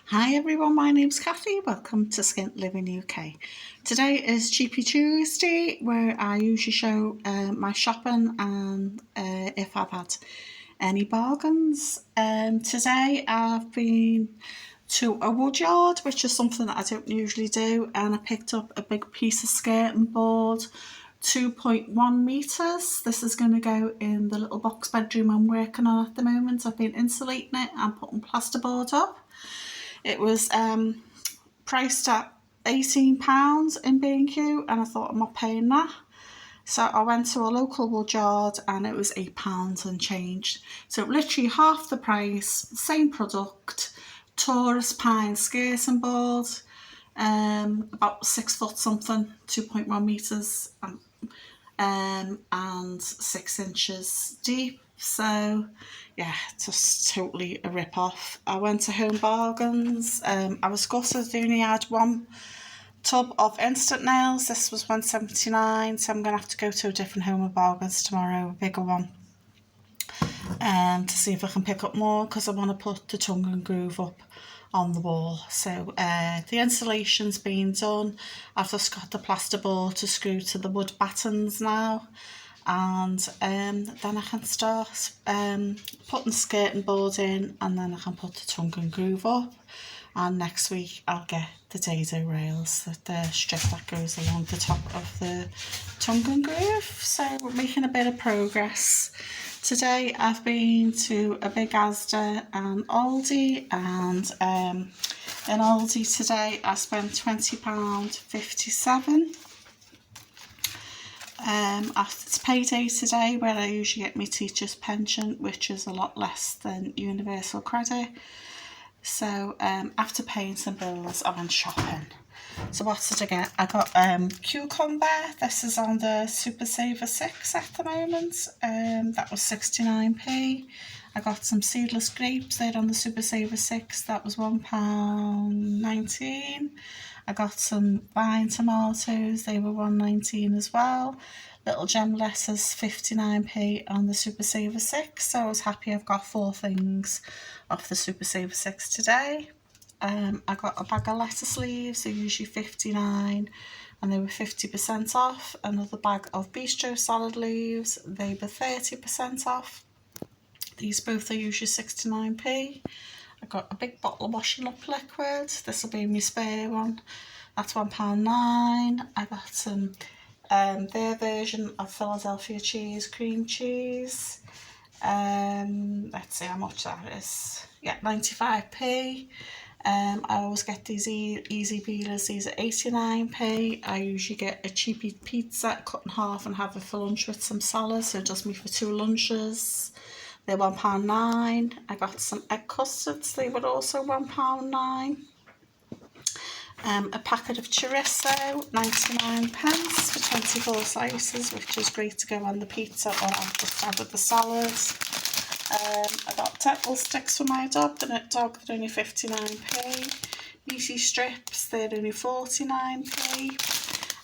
Hi everyone, my name's Cathy. Welcome to Skint Living UK. Today is Cheapy Tuesday, where I usually show my shopping and if I've had any bargains. Today I've been to a wood yard, which is something that I don't usually do, and I picked up a big piece of skirting board, 2.1 metres. This is going to go in the little box bedroom I'm working on at the moment. I've been insulating it and putting plasterboard up. It was priced at £18 in B&Q, and I thought I'm not paying that. So I went to a local wood yard and it was £8 and change. So literally half the price, same product, Taurus pine skirting board, about 6 foot something, 2.1 metres, and 6 inches deep. So yeah, just totally a rip off. I went to Home Bargains. I was gutted they only had one tub of instant nails. This was £1.79, so I'm gonna have to go to a different Home Bargains tomorrow, a bigger one, to see if I can pick up more, because I want to put the tongue and groove up on the wall. So the insulation's been done. I've just got the plasterboard to screw to the wood battens now, and then I can start putting the skirting board in, and then I can put the tongue and groove up. And next week I'll get the dado rails, the strip that goes along the top of the tongue and groove. So we're making a bit of progress. Today I've been to a big Asda and Aldi, and in Aldi today I spent £20.57. It's payday today, where I usually get my teacher's pension, which is a lot less than universal credit. So after paying some bills, I went shopping. So what did I get? I got cucumber. This is on the Super Saver 6 at the moment. That was 69p. I got some seedless grapes. They're on the Super Saver 6. That was £1.19. I got some vine tomatoes. They were £1.19 as well. Little gem lettuce, 59p on the Super Saver 6. So I was happy I've got 4 things off the Super Saver 6 today. I got a bag of lettuce leaves. They're usually 59 and they were 50% off. Another bag of bistro salad leaves. They were 30% off. These both are usually 69p. I got a big bottle of washing up liquid. This will be my spare one. That's £1.09. I got some their version of Philadelphia cheese, cream cheese. Let's see how much that is. Yeah, 95p. I always get these easy peelers. These are 89p. I usually get a cheapy pizza cut in half and have it for lunch with some salad, so it does me for 2 lunches. They're £1.09. I got some egg custards. They were also £1.09. A packet of chorizo, 99 pence for 24 slices, which is great to go on the pizza or I'll just have with the salads. I got tettle sticks for my dog. The dog, they're only 59p. Easy strips, they're only 49p.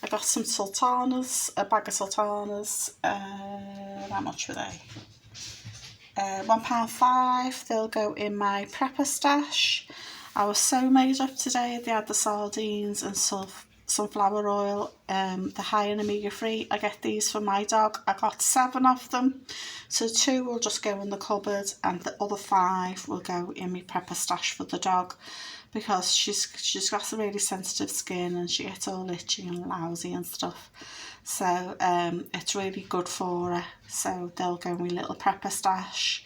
I got some sultanas, a bag of sultanas. How much were they? £1.05. They'll go in my prepper stash. I was so made up today. They had the sardines and sunflower oil, the high in omega-3. I get these for my dog. I got 7 of them, so 2 will just go in the cupboard and the other 5 will go in my prepper stash for the dog, because she's got some really sensitive skin and she gets all itchy and lousy and stuff. So it's really good for her. So they'll go in my little prepper stash.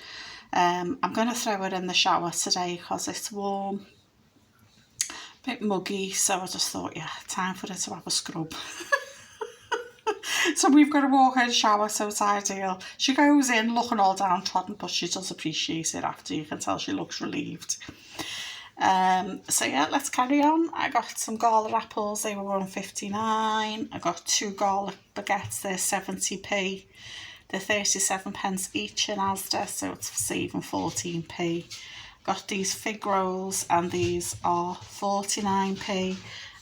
I'm going to throw it in the shower today because it's warm, a bit muggy, so I just thought, yeah, time for it to have a scrub. So we've got to walk in the shower, so it's ideal. She goes in looking all downtrodden, but she does appreciate it after. You can tell she looks relieved. So yeah, let's carry on. I got some garlic apples. They were £1.59. I got 2 garlic baguettes. They're 70p. They're 37 pence each in Asda, so it's saving 14p. Got these fig rolls, and these are 49p.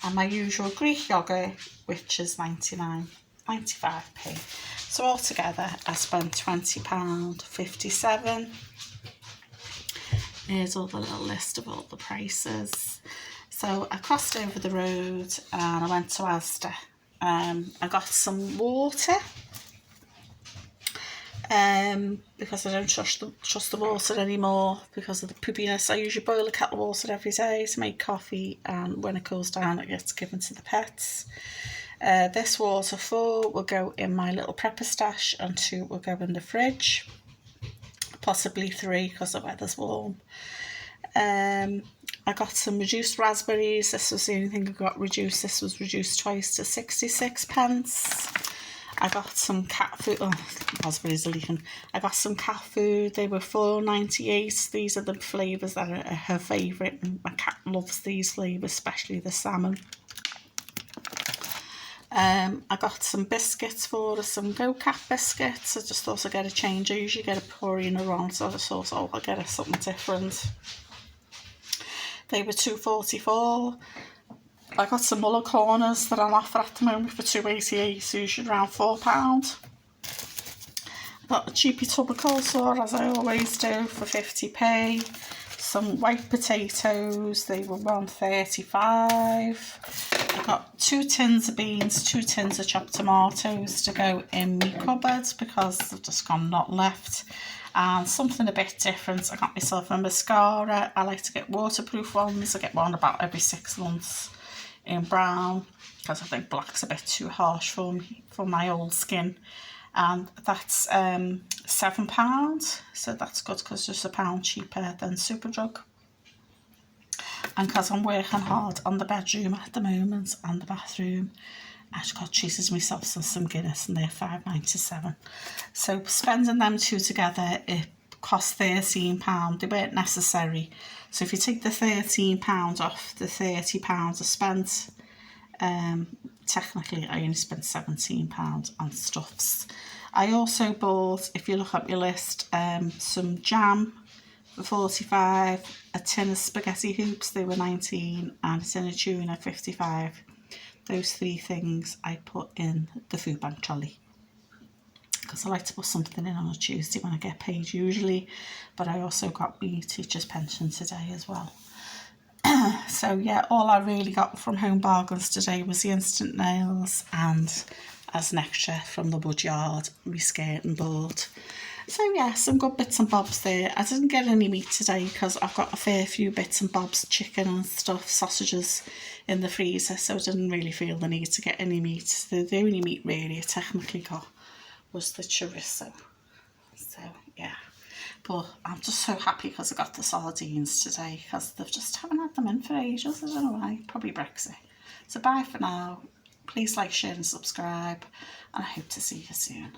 And my usual Greek yoghurt, which is 95p. So altogether, I spent £20.57. Here's all the little list of all the prices. So I crossed over the road and I went to Asda. I got some water because I don't trust the water anymore because of the poopiness. I usually boil a kettle of water every day to make coffee, and when it cools down it gets given to the pets. This water, 4 will go in my little prepper stash and 2 will go in the fridge, possibly 3 because the weather's warm. I got some reduced raspberries. This was the only thing I got reduced. This was reduced twice to 66 pence. I got some cat food. Oh, raspberries are leaking. I got some cat food. They were £4.98. These are the flavours that are her favourite, and my cat loves these flavours, especially the salmon. I got some biscuits for her, some Go-Cat biscuits. I just thought I'd get a change. I usually get a Purina on, so I just thought, oh, I'll get her something different. They were £2.44. I got some Muller corners that are on offer at the moment for £2.88, usually around £4. I got a Cheapy tub of coleslaw, as I always do, for 50p. Some white potatoes, they were £1.35. I got 2 tins of beans, 2 tins of chopped tomatoes to go in my cupboard because they've just gone not left. And something a bit different, I got myself a mascara. I like to get waterproof ones. I get one about every 6 months in brown because I think black's a bit too harsh for me, for my old skin. And that's £7, so that's good because it's just £1 cheaper than Superdrug. And because I'm working hard on the bedroom at the moment and the bathroom, I just got treated myself some Guinness, and they're £5.97. So spending them 2 together, it cost £13. They weren't necessary. So if you take the £13 off the £30 I spent, technically I only spent £17 on stuffs. I also bought, if you look at my list, some jam for 45, a tin of spaghetti hoops, they were 19, and a tin of tuna, 55. Those 3 things I put in the food bank trolley because I like to put something in on a Tuesday when I get paid usually, but I also got my teacher's pension today as well. So yeah, all I really got from Home Bargains today was the instant nails, and as an extra from the woodyard, my skirting board. So yeah, some good bits and bobs there. I didn't get any meat today because I've got a fair few bits and bobs, chicken and stuff, sausages in the freezer, so I didn't really feel the need to get any meat. The only meat really I technically got was the chorizo. So yeah, but I'm just so happy because I got the sardines today because they've just haven't had them in for ages. I don't know why, probably Brexit. So bye for now. Please like, share and subscribe, and I hope to see you soon.